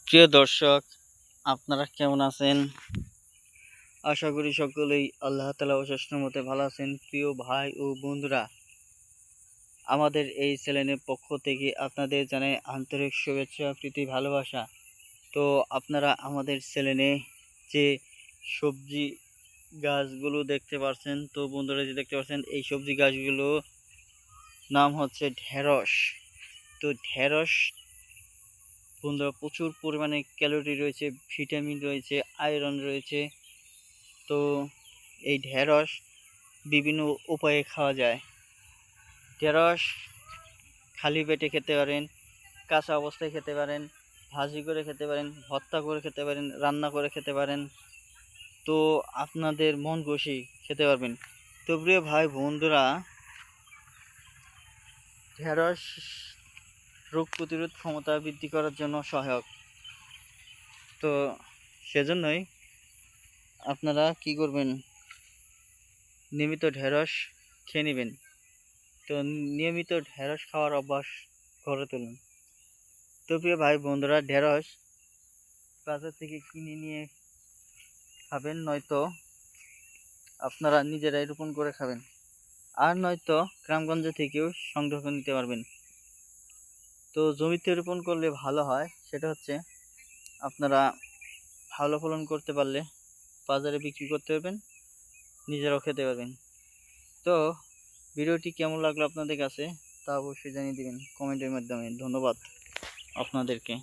প্রিয় দর্শক, আপনারা কেমন আছেন? আশা করি সকলেই আল্লাহ তাআলা অশেষ রহমতে ভালো আছেন। প্রিয় ভাই ও বন্ধুরা, আমাদের এই চ্যানেলের পক্ষ থেকে আপনাদের জানাই আন্তরিক শুভেচ্ছা, প্রীতি, ভালোবাসা। তো আপনারা আমাদের চ্যানেলে যে সবজি গাছগুলো দেখতে পাচ্ছেন, তো বন্ধুরা যে দেখতে পাচ্ছেন এই সবজি গাছগুলো নাম হচ্ছে ঢেঁড়স। তো ঢেঁড়স বন্ধুরা প্রচুর পরিমাণে ক্যালোরি রয়েছে, ভিটামিন রয়েছে, আয়রন রয়েছে। তো এই ঢেঁড়স বিভিন্ন উপায়ে খাওয়া যায়। ঢেঁড়স খালি পেটে খেতে পারেন, কাঁচা অবস্থায় খেতে পারেন, ভাজি করে খেতে পারেন, ভর্তা করে খেতে পারেন, রান্না করে খেতে পারেন। তো আপনাদের মন খুশি খেতে পারবেন। তো প্রিয় ভাই বন্ধুরা, ঢেঁড়স রোগ প্রতিরোধ ক্ষমতা বৃদ্ধি করার জন্য সহায়ক। তো সেজন্যই আপনারা কি করবেন, নিয়মিত ঢেঁড়স খেয়ে নেবেন। তো নিয়মিত ঢেঁড়স খাওয়ার অভ্যাস গড়ে তুলুন। তো প্রিয় ভাই বন্ধুরা, ঢেঁড়স বাজার থেকে কিনে নিয়ে খাবেন, নয়তো আপনারা নিজেরাই রোপণ করে খাবেন, আর নয়তো গ্রামগঞ্জ থেকেও সংগ্রহ করে নিতে পারবেন। তো জমিতে রোপণ করলে ভালো হয়, সেটা হচ্ছে আপনারা ভালো ফলন করতে পারলে বাজারে বিক্রি করতে পারবেন, নিজেরাও খেতে পারবেন। তো ভিডিওটি কেমন লাগলো আপনাদের কাছে তা অবশ্যই জানিয়ে দিবেন কমেন্টের মাধ্যমে। ধন্যবাদ আপনাদেরকে।